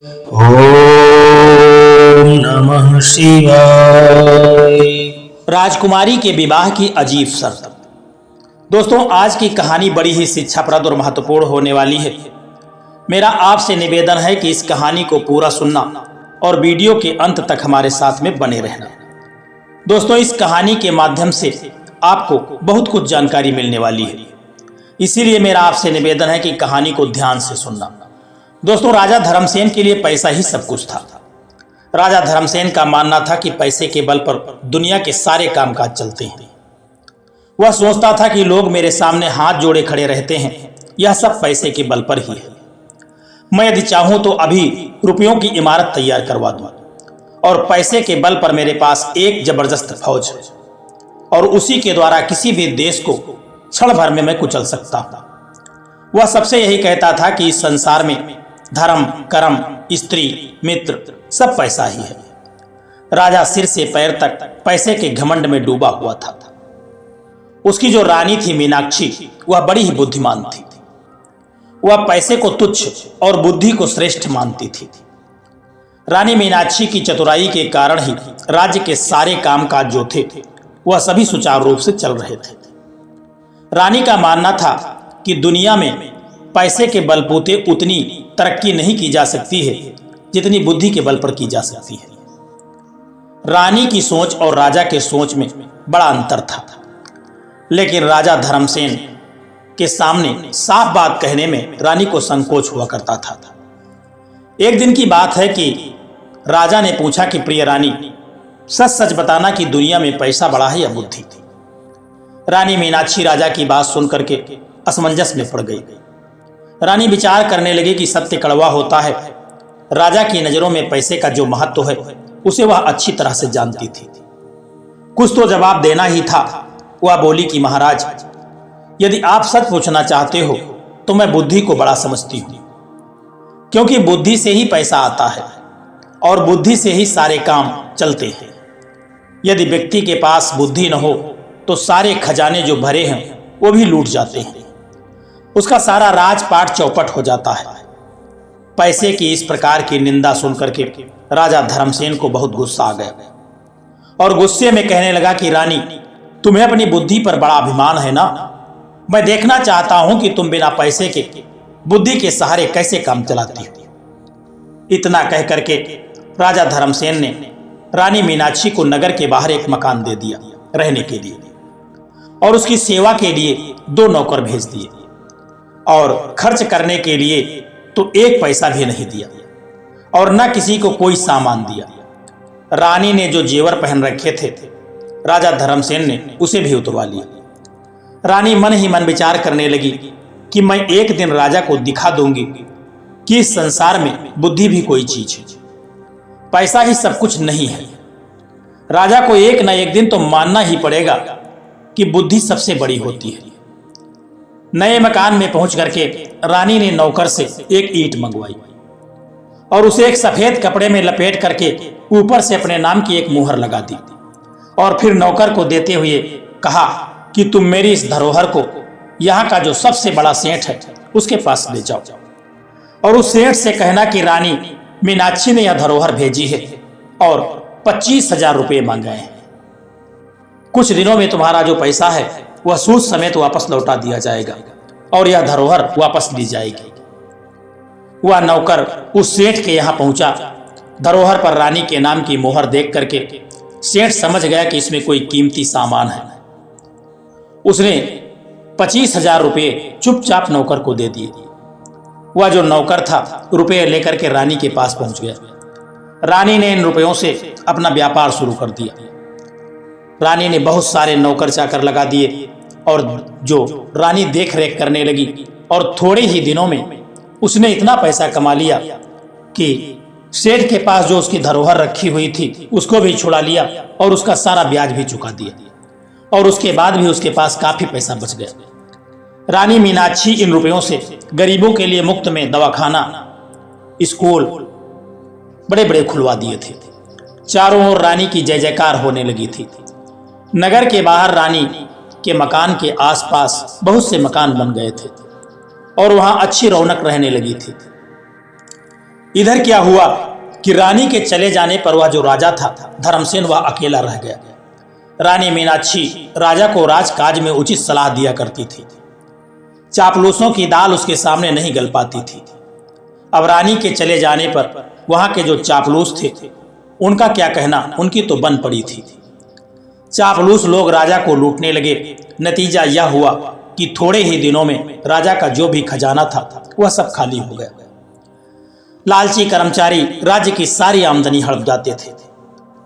ओम नमः शिवाय। राजकुमारी के विवाह की अजीब शर्त। दोस्तों, आज की कहानी बड़ी ही शिक्षाप्रद और महत्वपूर्ण होने वाली है। मेरा आपसे निवेदन है कि इस कहानी को पूरा सुनना और वीडियो के अंत तक हमारे साथ में बने रहना। दोस्तों, इस कहानी के माध्यम से आपको बहुत कुछ जानकारी मिलने वाली है, इसीलिए मेरा आपसे निवेदन है कि कहानी को ध्यान से सुनना। दोस्तों, राजा धर्मसेन के लिए पैसा ही सब कुछ था। राजा धर्मसेन का मानना था कि पैसे के बल पर दुनिया के सारे कामकाज चलते हैं। वह सोचता था कि लोग मेरे सामने हाथ जोड़े खड़े रहते हैं, यह सब पैसे के बल पर ही है। मैं यदि चाहूं तो अभी रुपयों की इमारत तैयार करवा दूं और पैसे के बल पर मेरे पास एक जबरदस्त फौज है और उसी के द्वारा किसी भी देश को क्षण भर में मैं कुचल सकता हूं। वह सबसे यही कहता था कि इस संसार में धर्म, कर्म, स्त्री, मित्र सब पैसा ही है। राजा सिर से पैर तक पैसे के घमंड में डूबा हुआ था। उसकी जो रानी थी मीनाक्षी, वह बड़ी ही बुद्धिमान थी। वह पैसे को तुच्छ और बुद्धि को श्रेष्ठ मानती थी। रानी मीनाक्षी की चतुराई के कारण ही राज्य के सारे कामकाज जो थे वह सभी सुचारू रूप से चल रहे थे। रानी का मानना था कि दुनिया में पैसे के बलबूते उतनी तरक्की नहीं की जा सकती है जितनी बुद्धि के बल पर की जा सकती है। रानी की सोच और राजा के सोच में बड़ा अंतर था, लेकिन राजा धर्मसेन के सामने साफ बात कहने में रानी को संकोच हुआ करता था। एक दिन की बात है कि राजा ने पूछा कि प्रिय रानी, सच सच बताना कि दुनिया में पैसा बड़ा है या बुद्धि? रानी मीनाक्षी राजा की बात सुनकर के असमंजस में पड़ गई। रानी विचार करने लगी कि सत्य कड़वा होता है। राजा की नजरों में पैसे का जो महत्व है उसे वह अच्छी तरह से जानती थी। कुछ तो जवाब देना ही था। वह बोली कि महाराज, यदि आप सच पूछना चाहते हो तो मैं बुद्धि को बड़ा समझती हूं, क्योंकि बुद्धि से ही पैसा आता है और बुद्धि से ही सारे काम चलते हैं। यदि व्यक्ति के पास बुद्धि न हो तो सारे खजाने जो भरे हैं वो भी लूट जाते हैं। उसका सारा राजपाट चौपट हो जाता है। पैसे की इस प्रकार की निंदा सुनकर के राजा धर्मसेन को बहुत गुस्सा आ गया और गुस्से में कहने लगा कि रानी, तुम्हें अपनी बुद्धि पर बड़ा अभिमान है ना? मैं देखना चाहता हूं कि तुम बिना पैसे के बुद्धि के सहारे कैसे काम चलाती हो। इतना कह करके राजा धर्मसेन ने रानी मीनाक्षी को नगर के बाहर एक मकान दे दिया रहने के लिए और उसकी सेवा के लिए 2 नौकर भेज दिए और खर्च करने के लिए तो 1 पैसा भी नहीं दिया और न किसी को कोई सामान दिया। रानी ने जो जेवर पहन रखे थे राजा धर्मसेन ने उसे भी उतरवा लिया। रानी मन ही मन विचार करने लगी कि मैं एक दिन राजा को दिखा दूंगी कि इस संसार में बुद्धि भी कोई चीज है, पैसा ही सब कुछ नहीं है। राजा को एक न एक दिन तो मानना ही पड़ेगा कि बुद्धि सबसे बड़ी होती है। नए मकान में पहुंच करके रानी ने नौकर से एक ईंट मंगवाई और उसे एक सफेद कपड़े में लपेट करके ऊपर से अपने नाम की एक मुहर लगा दी और फिर नौकर को देते हुए कहा कि तुम मेरी इस धरोहर को यहाँ का जो सबसे बड़ा सेठ है उसके पास ले जाओ और उस सेठ से कहना कि रानी मीनाक्षी ने यह धरोहर भेजी है और 25,000 रुपये मांगे हैं। कुछ दिनों में तुम्हारा जो पैसा है वह सूद समेत वापस लौटा दिया जाएगा और यह धरोहर वापस ली जाएगी। वह नौकर उस सेठ के यहाँ पहुंचा। धरोहर पर रानी के नाम की मोहर देख करके सेठ समझ गया कि इसमें कोई कीमती सामान है। उसने 25,000 रुपये चुपचाप नौकर को दे दिए। वह जो नौकर था रुपये लेकर के रानी के पास पहुंच गया। रानी ने इन रुपयों से अपना व्यापार शुरू कर दिया। रानी ने बहुत सारे नौकर चाकर लगा दिए और जो रानी देख रेख करने लगी और थोड़े ही दिनों में उसने इतना पैसा कमा लिया कि सेठ के पास जो उसकी धरोहर रखी हुई थी उसको भी छुड़ा लिया और उसका सारा ब्याज भी चुका दिया और उसके बाद भी उसके पास काफी पैसा बच गया। रानी मीनाक्षी इन रुपयों से गरीबों के लिए मुफ्त में दवाखाना, स्कूल बड़े बड़े खुलवा दिए थे। चारों ओर रानी की जय जयकार होने लगी थी। नगर के बाहर रानी के मकान के आसपास बहुत से मकान बन गए थे और वहां अच्छी रौनक रहने लगी थी। इधर क्या हुआ कि रानी के चले जाने पर वह जो राजा था धर्मसेन, वह अकेला रह गया। रानी मीनाक्षी राजा को राजकाज में उचित सलाह दिया करती थी। चापलूसों की दाल उसके सामने नहीं गल पाती थी। अब रानी के चले जाने पर वहां के जो चापलूस थे उनका क्या कहना, उनकी तो बन पड़ी थी। चापलूस लोग राजा को लूटने लगे। नतीजा यह हुआ कि थोड़े ही दिनों में राजा का जो भी खजाना था वह सब खाली हो गया। लालची कर्मचारी राज्य की सारी आमदनी हड़प जाते थे।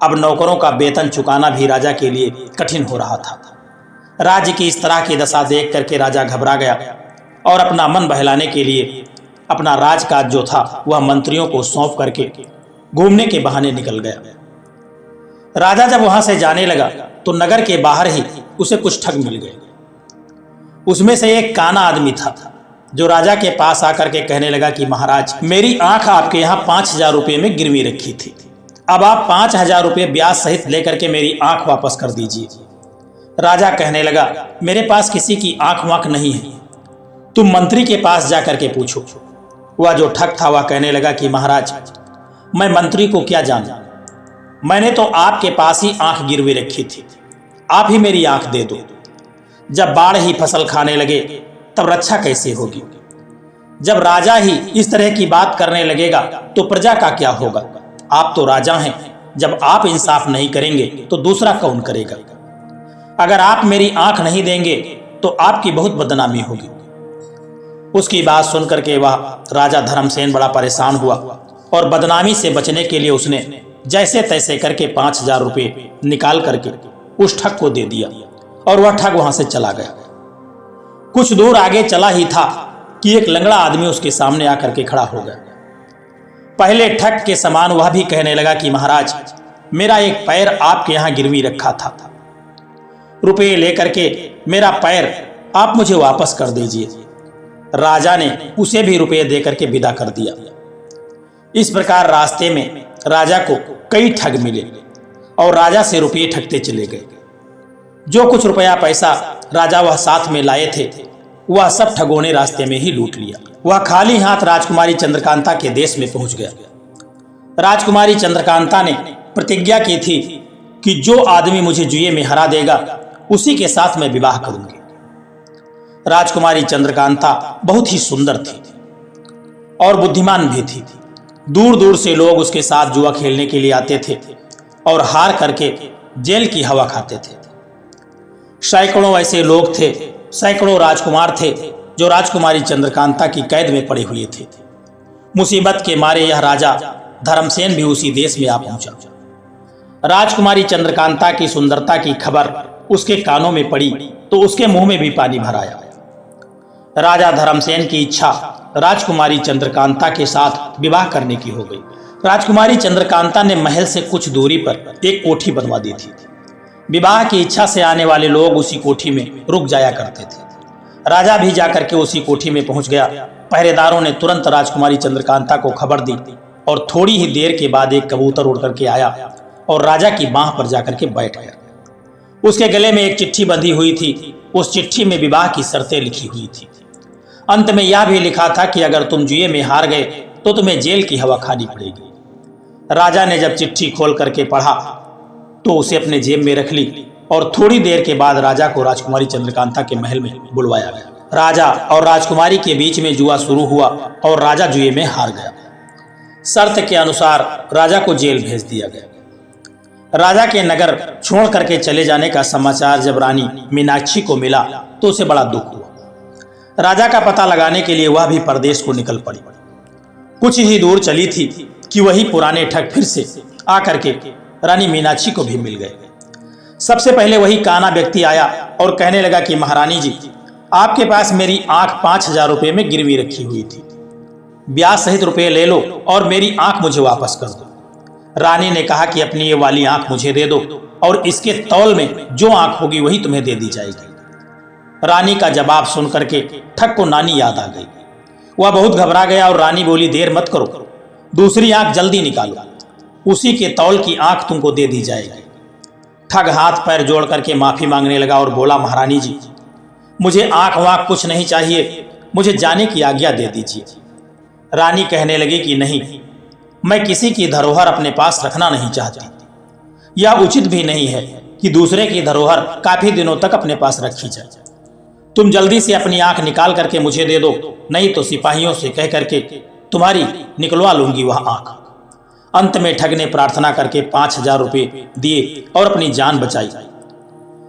अब नौकरों का वेतन चुकाना भी राजा के लिए कठिन हो रहा था। राज्य की इस तरह की दशा देख करके राजा घबरा गया और अपना मन बहलाने के लिए अपना राजकाज जो था वह मंत्रियों को सौंप करके घूमने के बहाने निकल गया। राजा जब वहां से जाने लगा तो नगर के बाहर ही उसे कुछ ठग मिल गए। उसमें से एक काना आदमी था जो राजा के पास आकर के कहने लगा कि महाराज, मेरी आंख आपके यहाँ 5,000 रुपये में गिरवी रखी थी। अब आप 5,000 रुपये ब्याज सहित लेकर के मेरी आंख वापस कर दीजिए। राजा कहने लगा, मेरे पास किसी की आंख वाँख नहीं है, तुम मंत्री के पास जाकर के पूछो। वह जो ठग था वह कहने लगा कि महाराज, मैं मंत्री को क्या जानूं, मैंने तो आपके पास ही आंख गिरवी रखी थी, आप ही मेरी आंख दे दो। जब बाढ़ ही फसल खाने लगे तब रक्षा कैसे होगी? जब राजा ही इस तरह की बात करने लगेगा तो प्रजा का क्या होगा? आप तो राजा हैं, जब आप इंसाफ नहीं करेंगे तो दूसरा कौन करेगा? अगर आप मेरी आंख नहीं देंगे तो आपकी बहुत बदनामी होगी। उसकी बात सुनकर के वह राजा धर्मसेन बड़ा परेशान हुआ और बदनामी से बचने के लिए उसने जैसे तैसे करके 5,000 रुपये निकाल करके उस ठग को दे दिया और वह ठग वहां से चला गया। कुछ दूर आगे चला ही था कि एक लंगड़ा आदमी उसके सामने आकर के खड़ा हो गया। पहले ठग के समान वह भी कहने लगा कि महाराज, मेरा एक पैर आपके यहां गिरवी रखा था, रुपये लेकर के मेरा पैर आप मुझे वापस कर दीजिए। राजा ने उसे भी रुपये देकर के विदा कर दिया। इस प्रकार रास्ते में राजा को कई ठग मिले और राजा से रुपये ठगते चले गए। जो कुछ रुपया पैसा राजा वह साथ में लाए थे वह सब ठगों ने रास्ते में ही लूट लिया। वह खाली हाथ राजकुमारी चंद्रकांता के देश में पहुंच गया। राजकुमारी चंद्रकांता ने प्रतिज्ञा की थी कि जो आदमी मुझे जुए में हरा देगा उसी के साथ मैं विवाह करूंगी। राजकुमारी चंद्रकांता बहुत ही सुंदर थी और बुद्धिमान भी थी। दूर दूर से लोग उसके साथ जुआ खेलने के लिए आते थे और हार करके जेल की हवा खाते थे। सैकड़ों ऐसे लोग थे, सैकड़ों राजकुमार थे जो राजकुमारी चंद्रकांता की कैद में पड़े हुए थे। मुसीबत के मारे यह राजा धर्मसेन भी उसी देश में आ पहुंचा। राजकुमारी चंद्रकांता की सुंदरता की खबर उसके कानों में पड़ी तो उसके मुंह में भी पानी भर आया। राजा धर्मसेन की इच्छा राजकुमारी चंद्रकांता के साथ विवाह करने की हो गई। राजकुमारी चंद्रकांता ने महल से कुछ दूरी पर एक कोठी बनवा दी थी। विवाह की इच्छा से आने वाले लोग उसी कोठी में रुक जाया करते थे। राजा भी जाकर के उसी कोठी में पहुंच गया। पहरेदारों ने तुरंत राजकुमारी चंद्रकांता को खबर दी और थोड़ी ही देर के बाद एक कबूतर उड़ करके आया और राजा की बांह पर जाकर के बैठ गया। उसके गले में एक चिट्ठी बंधी हुई थी। उस चिट्ठी में विवाह की शर्तें लिखी हुई थी। अंत में यह भी लिखा था कि अगर तुम जुए में हार गए तो तुम्हें जेल की हवा खानी पड़ेगी। राजा ने जब चिट्ठी खोल करके पढ़ा तो उसे अपने जेब में रख ली और थोड़ी देर के बाद राजा को राजकुमारी चंद्रकांता के महल में बुलवाया गया। राजा और राजकुमारी के बीच में जुआ शुरू हुआ और राजा जुए में हार गया। शर्त के अनुसार राजा को जेल भेज दिया गया। राजा के नगर छोड़ करके चले जाने का समाचार जब रानी मीनाक्षी को मिला तो उसे बड़ा दुख हुआ। राजा का पता लगाने के लिए वह भी परदेश को निकल पड़ी। कुछ ही दूर चली थी कि वही पुराने ठग फिर से आकर के रानी मीनाक्षी को भी मिल गए। सबसे पहले वही काना व्यक्ति आया और कहने लगा कि महारानी जी, आपके पास मेरी आंख 5,000 रुपये में गिरवी रखी हुई थी, ब्याज सहित रुपये ले लो और मेरी आंख मुझे वापस कर दो। रानी ने कहा कि अपनी ये वाली आंख मुझे दे दो और इसके तौल में जो आंख होगी वही तुम्हें दे दी जाएगी। रानी का जवाब सुन करके ठग को नानी याद आ गई। वह बहुत घबरा गया और रानी बोली, देर मत करो, दूसरी आंख जल्दी निकालो, उसी के तौल की आंख तुमको दे दी जाएगी। ठग हाथ पैर जोड़ करके माफी मांगने लगा और बोला, महारानी जी, मुझे आंख वाँख कुछ नहीं चाहिए, मुझे जाने की आज्ञा दे दीजिए। रानी कहने लगी कि नहीं, मैं किसी की धरोहर अपने पास रखना नहीं चाहती। यह उचित भी नहीं है कि दूसरे की धरोहर काफी दिनों तक अपने पास रखी जाए। तुम जल्दी से अपनी आंख निकाल करके मुझे दे दो, नहीं तो सिपाहियों से कह करके तुम्हारी निकलवा लूंगी वह आंख। अंत में ठग ने प्रार्थना करके 5,000 रुपये दिए और अपनी जान बचाई।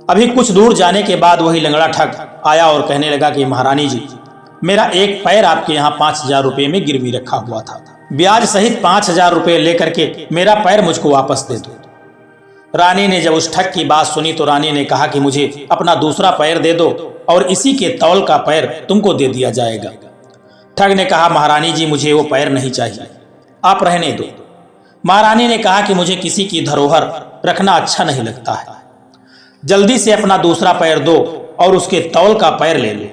अभी कुछ दूर जाने के बाद वही लंगड़ा ठग आया और कहने लगा कि महारानी जी, मेरा एक पैर आपके यहाँ 5,000 रुपये में गिरवी रखा हुआ था, ब्याज सहित 5,000 रुपये लेकर के मेरा पैर मुझको वापस दे दो। रानी ने जब उस ठग की बात सुनी तो रानी ने कहा कि मुझे अपना दूसरा पैर दे दो और इसी के तौल का पैर तुमको दे दिया जाएगा। ठग ने कहा, महारानी जी मुझे वो पैर नहीं चाहिए, आप रहने दो। महारानी ने कहा कि मुझे किसी की धरोहर रखना अच्छा नहीं लगता है, जल्दी से अपना दूसरा पैर दो और उसके तौल का पैर ले लो।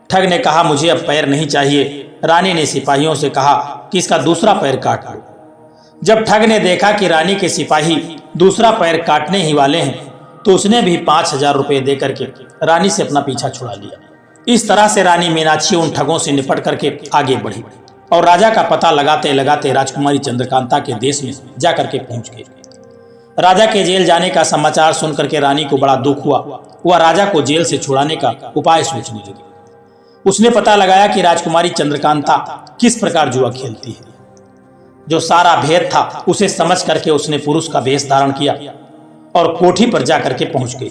ठग ने कहा, मुझे अब पैर नहीं चाहिए। रानी ने सिपाहियों से कहा कि इसका दूसरा पैर काट लो। जब ठग ने देखा कि रानी के सिपाही दूसरा पैर काटने ही वाले हैं तो उसने भी 5,000 रुपये दे करके रानी से अपना पीछा छुड़ा लिया। इस तरह से रानी मीनाक्षी उन ठगों से निपट करके आगे बढ़ी और राजा का पता लगाते लगाते राजकुमारी चंद्रकांता के देश में जाकर के पहुंच गई। राजा के जेल जाने का समाचार सुनकर के रानी को बड़ा दुख हुआ। वह राजा को जेल से छुड़ाने का उपाय सोचने लगी। उसने पता लगाया कि राजकुमारी चंद्रकांता किस प्रकार जुआ खेलती है। जो सारा भेद था उसे समझ करके उसने पुरुष का वेश धारण किया और कोठी पर जाकर के पहुंच गई।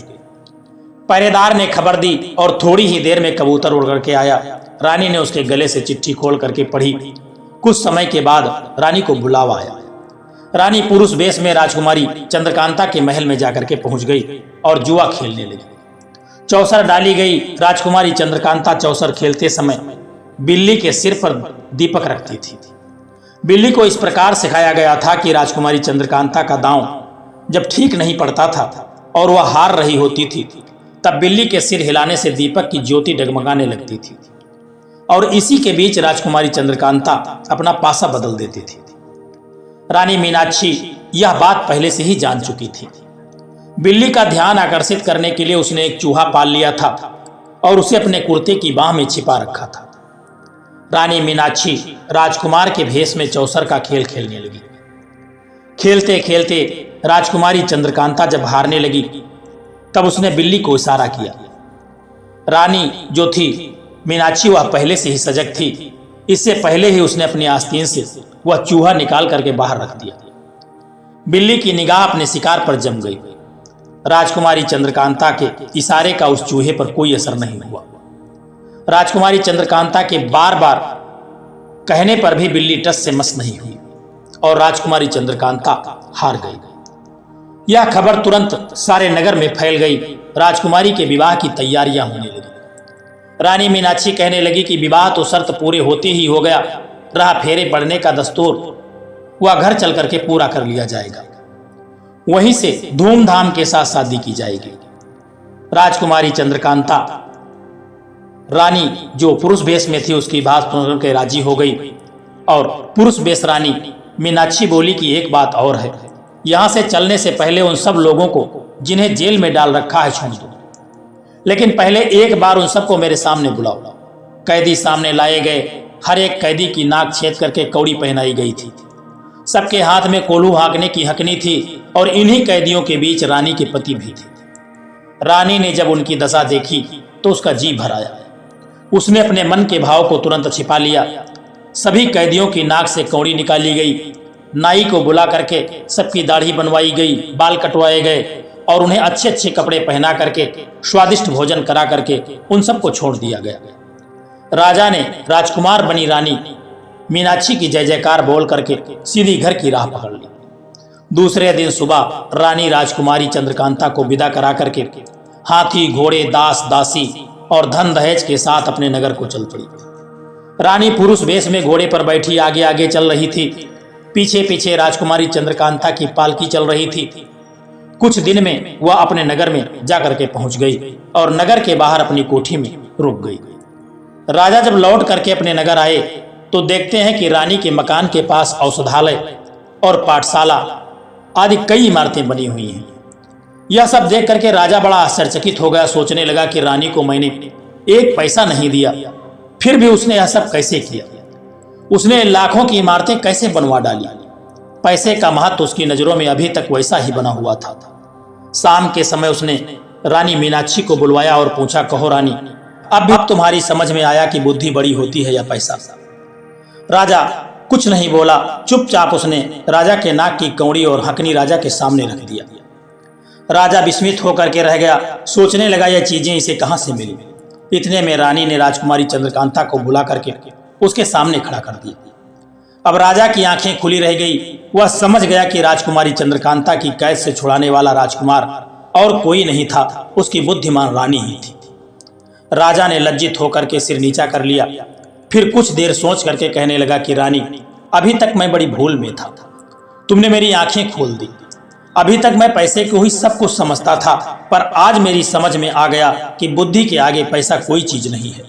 पहरेदार ने खबर दी और थोड़ी ही देर में कबूतर उड़ करके आया। रानी ने उसके गले से चिट्ठी खोल करके पढ़ी। कुछ समय के बाद रानी को बुलावा आया। रानी पुरुष वेश में राजकुमारी चंद्रकांता के महल में जाकर के पहुंच गई और जुआ खेलने लगी। चौसर डाली गई। राजकुमारी चंद्रकांता चौसर खेलते समय बिल्ली के सिर पर दीपक रखती थी। बिल्ली को इस प्रकार सिखाया गया था कि राजकुमारी चंद्रकांता का दांव जब ठीक नहीं पड़ता था और वह हार रही होती थी तब बिल्ली के सिर हिलाने से दीपक की ज्योति डगमगाने लगती थी और इसी के बीच राजकुमारी चंद्रकांता अपना पासा बदल देती थी। रानी मीनाक्षी यह बात पहले से ही जान चुकी थी। बिल्ली का ध्यान आकर्षित करने के लिए उसने एक चूहा पाल लिया था और उसे अपने कुर्ते की बाह में छिपा रखा था। रानी मीनाक्षी राजकुमार के भेष में चौसर का खेल खेलने लगी। खेलते खेलते राजकुमारी चंद्रकांता जब हारने लगी तब उसने बिल्ली को इशारा किया। रानी जो थी मीनाक्षी वह पहले से ही सजग थी। इससे पहले ही उसने अपनी आस्तीन से वह चूहा निकाल करके बाहर रख दिया। बिल्ली की निगाह अपने शिकार पर जम गई। राजकुमारी चंद्रकांता के इशारे का उस चूहे पर कोई असर नहीं हुआ। राजकुमारी चंद्रकांता के बार बार कहने पर भी बिल्ली टस से मस नहीं हुई और राजकुमारी चंद्रकांता हार गई। यह खबर तुरंत सारे नगर में फैल गई। राजकुमारी के विवाह की तैयारियां होने लगी। रानी मीनाक्षी कहने लगी कि विवाह तो शर्त पूरे होते ही हो गया, रहा फेरे पड़ने का दस्तूर, वह घर चल करके पूरा कर लिया जाएगा, वहीं से धूमधाम के साथ शादी की जाएगी। राजकुमारी चंद्रकांता रानी जो पुरुष वेश में थी उसकी बात सुनकर के राजी हो गई और पुरुष वेश रानी मीनाक्षी बोली कि एक बात और है, यहां से चलने से पहले उन सब लोगों को जिन्हें जेल में डाल रखा है छोड़ दो, लेकिन पहले एक बार उन सबको मेरे सामने बुलाओ। कैदी सामने लाए गए। हर एक कैदी की नाक छेद करके कौड़ी पहनाई गई थी। सबके हाथ में कोल्हू हाँकने की हकनी थी और इन्हीं कैदियों के बीच रानी के पति भी थे। रानी ने जब उनकी दशा देखी तो उसका जी भर आया। उसने अपने मन के भाव को तुरंत छिपा लिया। सभी कैदियों की नाक से कौड़ी निकाली गई। नाई को बुला करके सबकी दाढ़ी बनवाई गई, बाल कटवाए गए और उन्हें अच्छे अच्छे कपड़े पहना करके स्वादिष्ट भोजन करा करके उन सबको छोड़ दिया गया। राजा ने राजकुमार बनी रानी मीनाक्षी की जय जयकार बोल करके सीधी घर की राह पकड़ ली। दूसरे दिन सुबह रानी राजकुमारी चंद्रकांता को विदा करा करके हाथी, घोड़े, दास, दासी और धन दहेज के साथ अपने नगर को चल पड़ी। रानी पुरुष वेश में घोड़े पर बैठी आगे आगे चल रही थी। पीछे पीछे राजकुमारी चंद्रकांता की पालकी चल रही थी। कुछ दिन में वह अपने नगर में जाकर के पहुंच गई और नगर के बाहर अपनी कोठी में रुक गई। राजा जब लौट करके अपने नगर आए तो देखते हैं कि रानी के मकान के पास औषधालय और पाठशाला आदि कई इमारतें बनी हुई हैं। यह सब देख करके राजा बड़ा आश्चर्यचकित हो गया। सोचने लगा कि रानी को मैंने एक पैसा नहीं दिया, फिर भी उसने यह सब कैसे किया? उसने लाखों की इमारतें कैसे बनवा डाली? पैसे का महत्व उसकी नजरों में अभी तक वैसा ही बना हुआ था। शाम के समय उसने रानी मीनाक्षी को बुलवाया और पूछा, कहो रानी, अब भी तुम्हारी समझ में आया कि बुद्धि बड़ी होती है या पैसा? राजा कुछ नहीं बोला। चुपचाप उसने राजा के नाक की कौड़ी और हकनी राजा के सामने रख दिया। राजा विस्मित होकर के रह गया, सोचने लगा यह चीजें इसे कहां से मिली। इतने में रानी ने राजकुमारी चंद्रकांता को बुला करके उसके सामने खड़ा कर दिया। अब राजा की आंखें खुली रह गई। वह समझ गया कि राजकुमारी चंद्रकांता की कैद से छुड़ाने वाला राजकुमार और कोई नहीं था, उसकी बुद्धिमान रानी ही थी। राजा ने लज्जित होकर के सिर नीचा कर लिया। फिर कुछ देर सोच करके कहने लगा कि रानी, अभी तक मैं बड़ी भूल में था, तुमने मेरी आंखें खोल दी। अभी तक मैं पैसे को ही सब कुछ समझता था, पर आज मेरी समझ में आ गया कि बुद्धि के आगे पैसा कोई चीज नहीं है।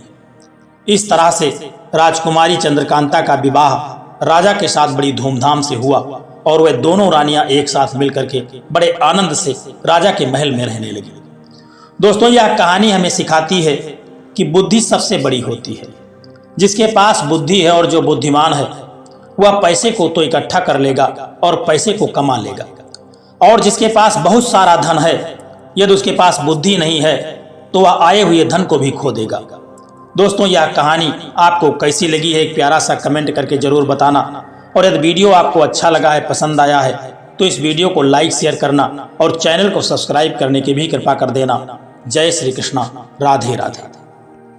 इस तरह से राजकुमारी चंद्रकांता का विवाह राजा के साथ बड़ी धूमधाम से हुआ और वे दोनों रानियां एक साथ मिलकर के बड़े आनंद से राजा के महल में रहने लगी। दोस्तों, यह कहानी हमें सिखाती है कि बुद्धि सबसे बड़ी होती है। जिसके पास बुद्धि है और जो बुद्धिमान है, वह पैसे को तो इकट्ठा कर लेगा और पैसे को कमा लेगा, और जिसके पास बहुत सारा धन है, यदि उसके पास बुद्धि नहीं है तो वह आए हुए धन को भी खो देगा। दोस्तों, यह कहानी आपको कैसी लगी है, एक प्यारा सा कमेंट करके जरूर बताना। और यदि वीडियो आपको अच्छा लगा है, पसंद आया है, तो इस वीडियो को लाइक शेयर करना और चैनल को सब्सक्राइब करने की भी कृपा कर देना। जय श्री कृष्णा, राधे राधे।